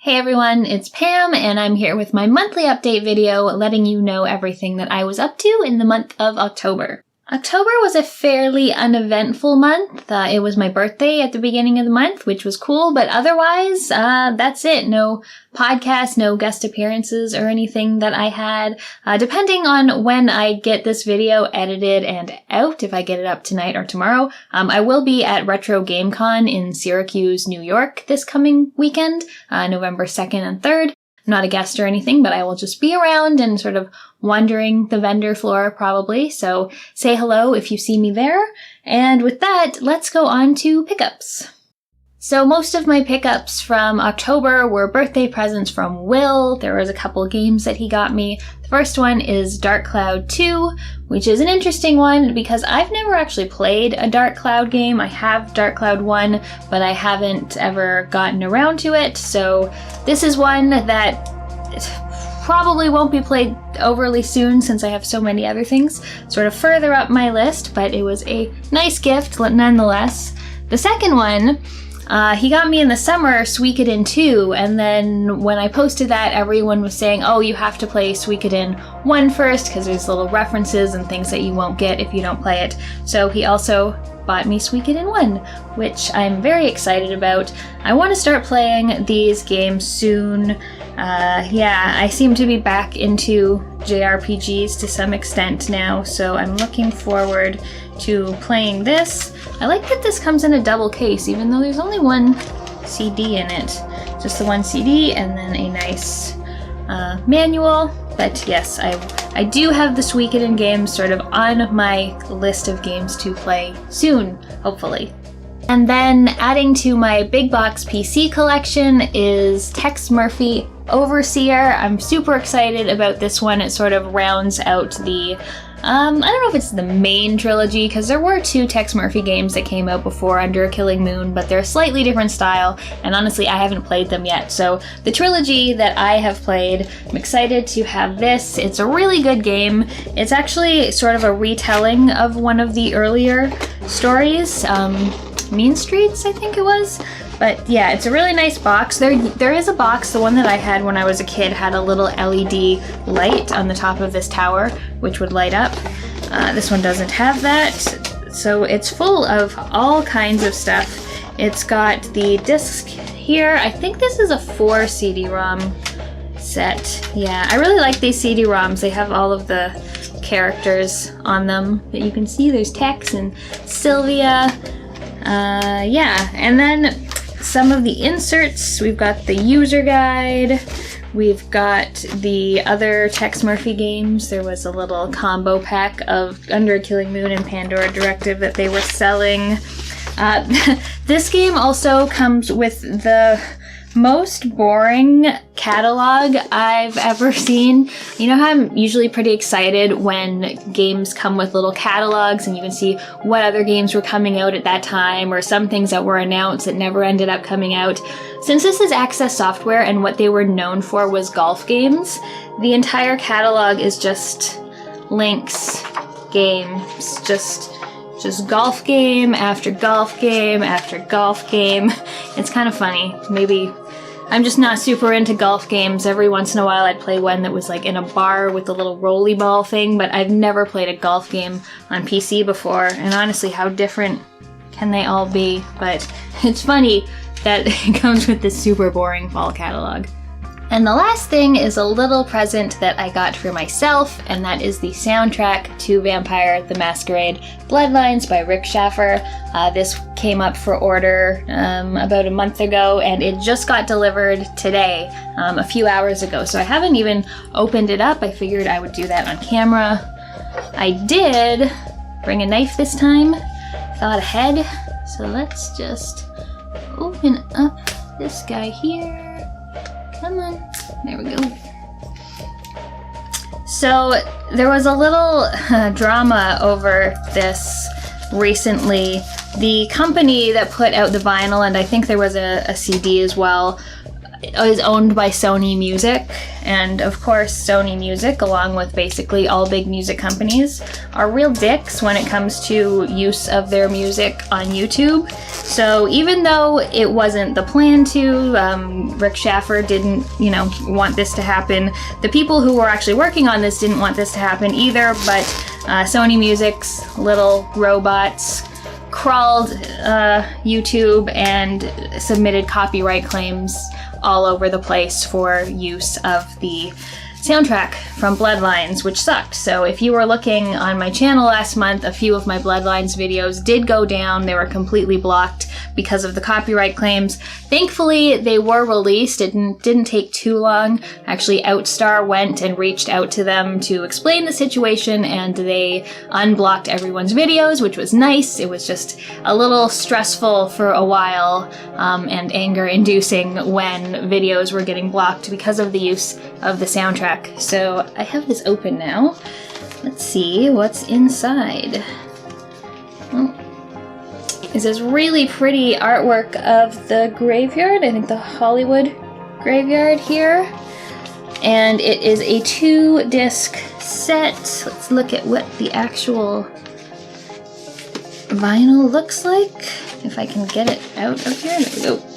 Hey everyone, it's Pam, and I'm here with my monthly update video letting you know everything that I was up to in the month of October. October was a fairly uneventful month. It was my birthday at the beginning of the month, which was cool, but otherwise, that's it. No podcasts, no guest appearances or anything that I had. Depending on when I get this video edited and out, if I get it up tonight or tomorrow, I will be at Retro GameCon in Syracuse, New York this coming weekend, November 2nd and 3rd. Not a guest or anything, but I will just be around and sort of wandering the vendor floor probably. So say hello if you see me there. And with that, let's go on to pickups. So most of my pickups from October were birthday presents from Will. There was a couple games that he got me. The first one is Dark Cloud 2, which is an interesting one because I've never actually played a Dark Cloud game. I have Dark Cloud 1, but I haven't ever gotten around to it. So this is one that probably won't be played overly soon since I have so many other things sort of further up my list, but it was a nice gift nonetheless. The second one, he got me in the summer Suikoden 2, and then when I posted that, everyone was saying, oh, you have to play Suikoden 1 first, because there's little references and things that you won't get if you don't play it. So he also bought me Suikoden 1, which I'm very excited about. I want to start playing these games soon. I seem to be back into JRPGs to some extent now, so I'm looking forward to playing this. I like that this comes in a double case, even though there's only one CD in it. Just the one CD and then a nice manual. But yes, I do have the Suikoden games sort of on my list of games to play soon, hopefully. And then adding to my big box PC collection is Tex Murphy Overseer. I'm super excited about this one. It sort of rounds out the I don't know if it's the main trilogy, because there were two Tex Murphy games that came out before Under a Killing Moon, but they're a slightly different style, and honestly, I haven't played them yet. So the trilogy that I have played, I'm excited to have this. It's a really good game. It's actually sort of a retelling of one of the earlier stories, Mean Streets, I think it was. But yeah, it's a really nice box. There is a box, the one that I had when I was a kid had a little LED light on the top of this tower, which would light up. This one doesn't have that, so it's full of all kinds of stuff. It's got the disc here. I think this is a 4 CD-ROM set. Yeah, I really like these CD-ROMs. They have all of the characters on them that you can see. There's Tex and Sylvia. Yeah, and then some of the inserts. We've got the user guide. We've got the other Tex Murphy games. There was a little combo pack of Under a Killing Moon and Pandora Directive that they were selling. This game also comes with the most boring catalog I've ever seen. You know how I'm usually pretty excited when games come with little catalogs and you can see what other games were coming out at that time or some things that were announced that never ended up coming out. Since this is Access Software and what they were known for was golf games, the entire catalog is just Link's games. Just golf game after golf game after golf game. It's kind of funny. Maybe I'm just not super into golf games. Every once in a while I'd play one that was like in a bar with a little rolly ball thing, but I've never played a golf game on PC before, and honestly, how different can they all be? But it's funny that it comes with this super boring fall catalog. And the last thing is a little present that I got for myself, and that is the soundtrack to Vampire the Masquerade Bloodlines by Rick Schaffer. This came up for order about a month ago, and it just got delivered today, a few hours ago, so I haven't even opened it up. I figured I would do that on camera. I did bring a knife this time, thought ahead, so let's just open up this guy here. Come on, there we go. So there was a little drama over this recently. The company that put out the vinyl, and I think there was a CD as well, is owned by Sony Music, and of course Sony Music, along with basically all big music companies, are real dicks when it comes to use of their music on YouTube. So even though it wasn't the plan to, Rick Schaffer didn't, want this to happen. The people who were actually working on this didn't want this to happen either, but Sony Music's little robots crawled YouTube and submitted copyright claims all over the place for use of the soundtrack from Bloodlines, which sucked. So if you were looking on my channel last month, a few of my Bloodlines videos did go down. They were completely blocked because of the copyright claims. Thankfully, they were released. It didn't take too long. Actually, Outstar went and reached out to them to explain the situation, and they unblocked everyone's videos, which was nice. It was just a little stressful for a while, and anger-inducing when videos were getting blocked because of the use of the soundtrack. So I have this open now. Let's see what's inside. Oh. Is this really pretty artwork of the graveyard, I think the Hollywood graveyard here. And it is a 2-disc set. Let's look at what the actual vinyl looks like. If I can get it out of here. There we go.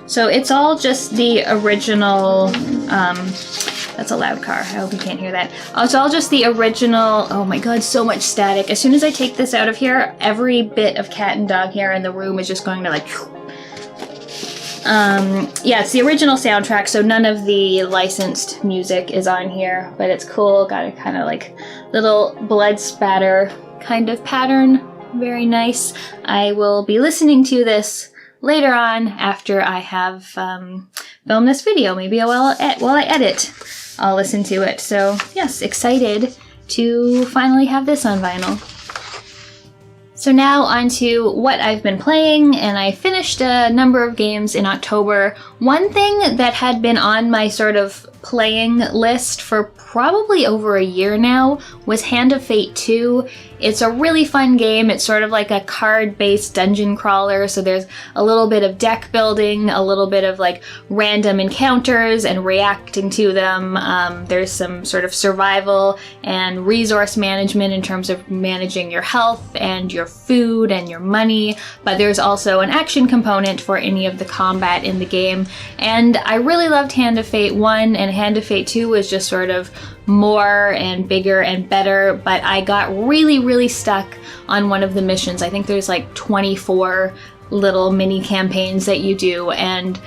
So it's all just the original, that's a loud car, I hope you can't hear that. It's all just the original, oh my god, so much static. As soon as I take this out of here, every bit of cat and dog hair in the room is just going to like, yeah, it's the original soundtrack, so none of the licensed music is on here, but it's cool, got a kind of like little blood spatter kind of pattern, very nice. I will be listening to this later on after I have filmed this video. Maybe while I edit, I'll listen to it. So yes, excited to finally have this on vinyl. So now on to what I've been playing, and I finished a number of games in October. One thing that had been on my sort of playing list for probably over a year now was Hand of Fate 2. It's a really fun game. It's sort of like a card-based dungeon crawler, so there's a little bit of deck building, a little bit of like random encounters and reacting to them. There's some sort of survival and resource management in terms of managing your health and your food and your money, but there's also an action component for any of the combat in the game. And I really loved Hand of Fate 1, and Hand of Fate 2 was just sort of more and bigger and better, but I got really stuck on one of the missions. I think there's like 24 little mini campaigns that you do, and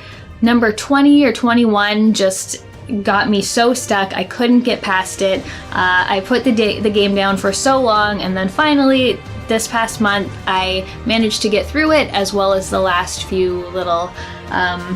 number 20 or 21 just got me so stuck. I couldn't get past it. I put the game down for so long, and then finally this past month I managed to get through it, as well as the last few little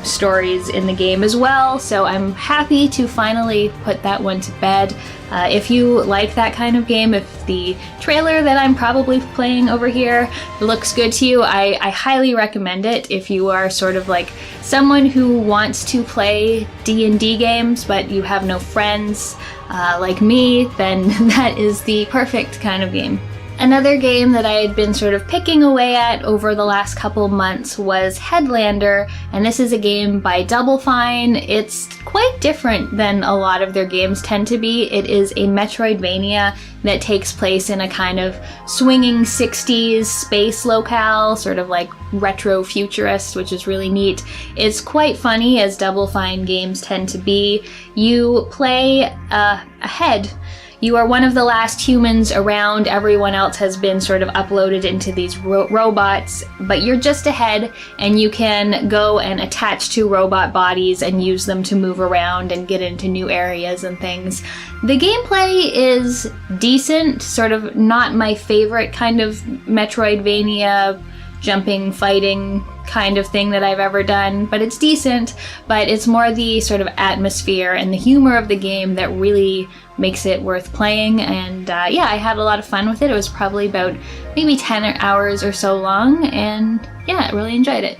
stories in the game as well, so I'm happy to finally put that one to bed. If you like that kind of game, if the trailer that I'm probably playing over here looks good to you, I highly recommend it. If you are sort of like someone who wants to play D&D games but you have no friends like me, then that is the perfect kind of game. Another game that I had been sort of picking away at over the last couple months was Headlander, and this is a game by Double Fine. It's quite different than a lot of their games tend to be. It is a Metroidvania that takes place in a kind of swinging 60s space locale, sort of like retro futurist, which is really neat. It's quite funny, as Double Fine games tend to be. You play a head. You are one of the last humans around. Everyone else has been sort of uploaded into these robots, but you're just a head, and you can go and attach to robot bodies and use them to move around and get into new areas and things. The gameplay is decent, sort of not my favorite kind of Metroidvania jumping, fighting kind of thing that I've ever done, but it's decent. But it's more the sort of atmosphere and the humor of the game that really makes it worth playing. And yeah, I had a lot of fun with it. It was probably about maybe 10 hours or so long, and yeah, I really enjoyed it.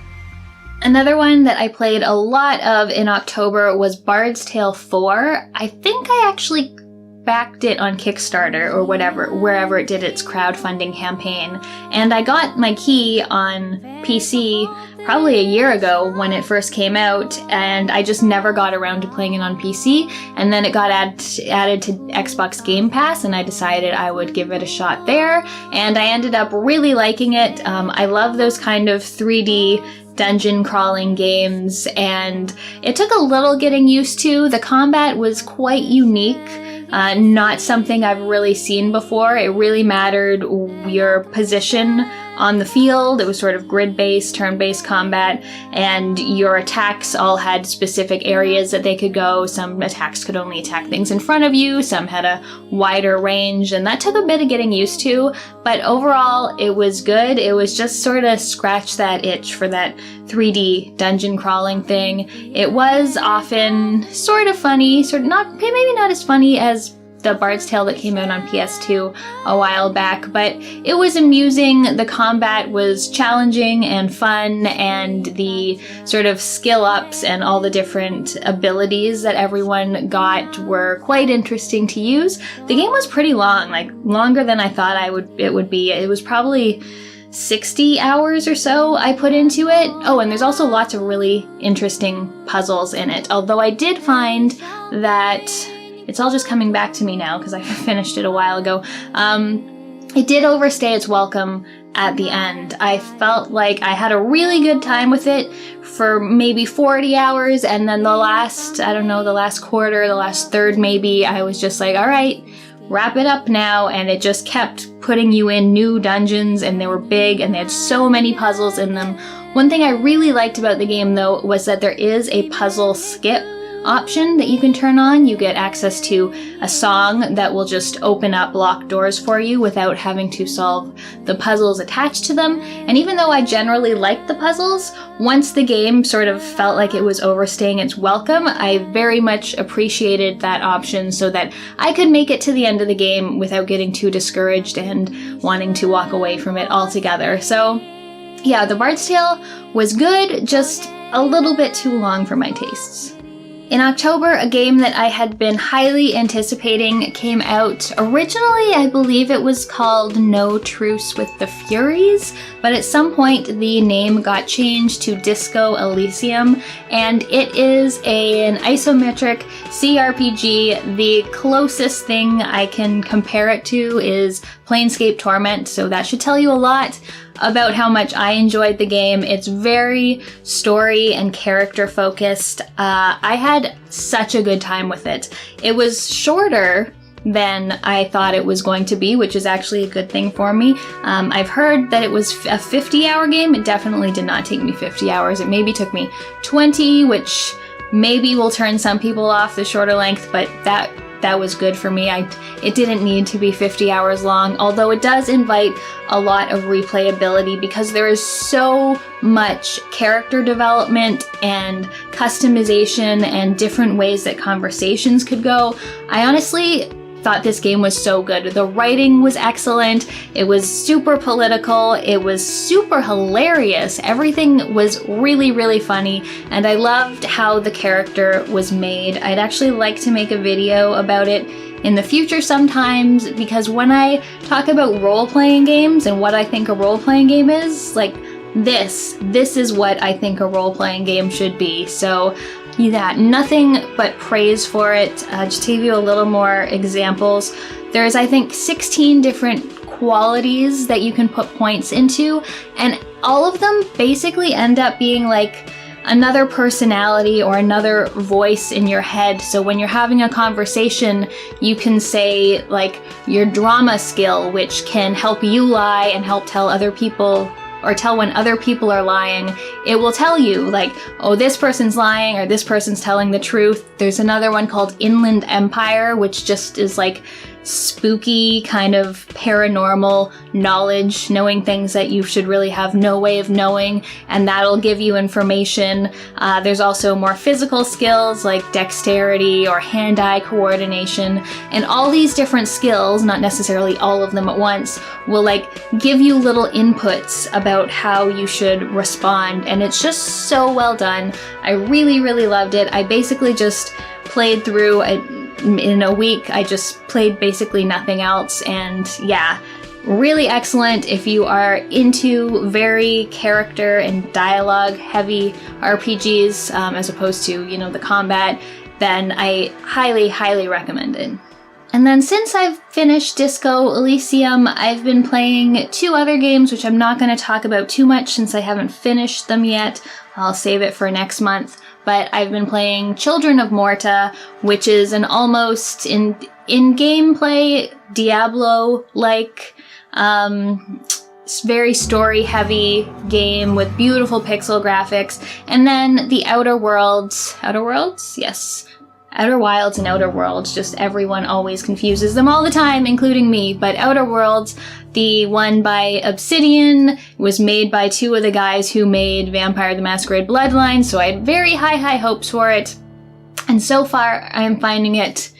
Another one that I played a lot of in October was Bard's Tale 4. I think I actually backed it on Kickstarter or wherever it did its crowdfunding campaign, and I got my key on PC probably a year ago when it first came out, and I just never got around to playing it on PC. And then it got added to Xbox Game Pass, and I decided I would give it a shot there, and I ended up really liking it. I love those kind of 3D dungeon crawling games, and it took a little getting used to. The combat was quite unique. Not something I've really seen before. It really mattered your position on the field. It was sort of grid-based, turn-based combat, and your attacks all had specific areas that they could go. Some attacks could only attack things in front of you, some had a wider range, and that took a bit of getting used to, but overall it was good. It was just sort of scratch that itch for that 3D dungeon crawling thing. It was often sort of funny, maybe not as funny as the Bard's Tale that came out on PS2 a while back, but it was amusing. The combat was challenging and fun, and the sort of skill ups and all the different abilities that everyone got were quite interesting to use. The game was pretty long, like longer than I thought it would be. It was probably 60 hours or so I put into it. Oh, and there's also lots of really interesting puzzles in it, although I did find that it's all just coming back to me now because I finished it a while ago. It did overstay its welcome at the end. I felt like I had a really good time with it for maybe 40 hours, and then the last quarter, the last third maybe, I was just like, all right, wrap it up now, and it just kept putting you in new dungeons, and they were big, and they had so many puzzles in them. One thing I really liked about the game, though, was that there is a puzzle skip option that you can turn on. You get access to a song that will just open up locked doors for you without having to solve the puzzles attached to them. And even though I generally liked the puzzles, once the game sort of felt like it was overstaying its welcome, I very much appreciated that option so that I could make it to the end of the game without getting too discouraged and wanting to walk away from it altogether. So yeah, The Bard's Tale was good, just a little bit too long for my tastes. In October, a game that I had been highly anticipating came out. Originally, I believe it was called No Truce with the Furies, but at some point the name got changed to Disco Elysium, and it is an isometric CRPG. The closest thing I can compare it to is Planescape Torment, so that should tell you a lot about how much I enjoyed the game. It's very story and character focused. I had such a good time with it. It was shorter than I thought it was going to be, which is actually a good thing for me. I've heard that it was a 50-hour game. It definitely did not take me 50 hours. It maybe took me 20, which maybe will turn some people off the shorter length, but that was good for me. It didn't need to be 50 hours long, although it does invite a lot of replayability because there is so much character development and customization and different ways that conversations could go. I honestly thought this game was so good. The writing was excellent. It was super political. It was super hilarious. Everything was really, really funny, and I loved how the character was made. I'd actually like to make a video about it in the future sometimes, because when I talk about role-playing games and what I think a role-playing game is, like this is what I think a role-playing game should be. So yeah, nothing but praise for it. Just to give you a little more examples, there's, I think, 16 different qualities that you can put points into, and all of them basically end up being like another personality or another voice in your head. So when you're having a conversation, you can say like your drama skill, which can help you lie and help tell other people, or tell when other people are lying. It will tell you like, oh, this person's lying or this person's telling the truth. There's another one called Inland Empire, which just is like spooky kind of paranormal knowledge, knowing things that you should really have no way of knowing, and that'll give you information. There's also more physical skills like dexterity or hand-eye coordination, and all these different skills, not necessarily all of them at once, will like give you little inputs about how you should respond, and it's just so well done. I really, really loved it. I basically just played through in a week. I just played basically nothing else, and yeah, really excellent if you are into very character and dialogue heavy RPGs, as opposed to, you know, the combat, then I highly, highly recommend it. And then since I've finished Disco Elysium, I've been playing 2 other games, which I'm not going to talk about too much since I haven't finished them yet. I'll save it for next month. But I've been playing Children of Morta, which is an almost in gameplay Diablo-like, very story-heavy game with beautiful pixel graphics. And then the Outer Wilds, yes. Outer Wilds and Outer Worlds, just everyone always confuses them all the time, including me. But Outer Worlds, the one by Obsidian, was made by 2 of the guys who made Vampire the Masquerade Bloodlines, so I had very high hopes for it. And so far, I'm finding it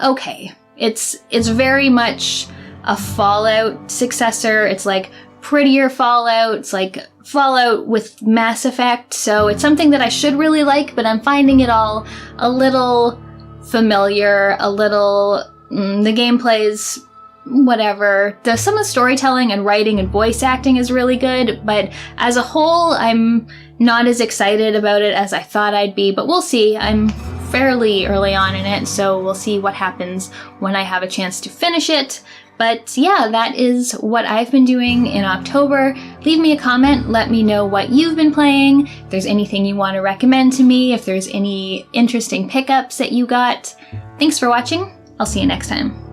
okay. It's very much a Fallout successor. It's like prettier Fallout. It's like Fallout with Mass Effect, so it's something that I should really like, but I'm finding it all a little familiar, a little, the gameplay's whatever. Some of the storytelling and writing and voice acting is really good, but as a whole, I'm not as excited about it as I thought I'd be, but we'll see. I'm fairly early on in it, so we'll see what happens when I have a chance to finish it. But yeah, that is what I've been doing in October. Leave me a comment, let me know what you've been playing, if there's anything you want to recommend to me, if there's any interesting pickups that you got. Thanks for watching. I'll see you next time.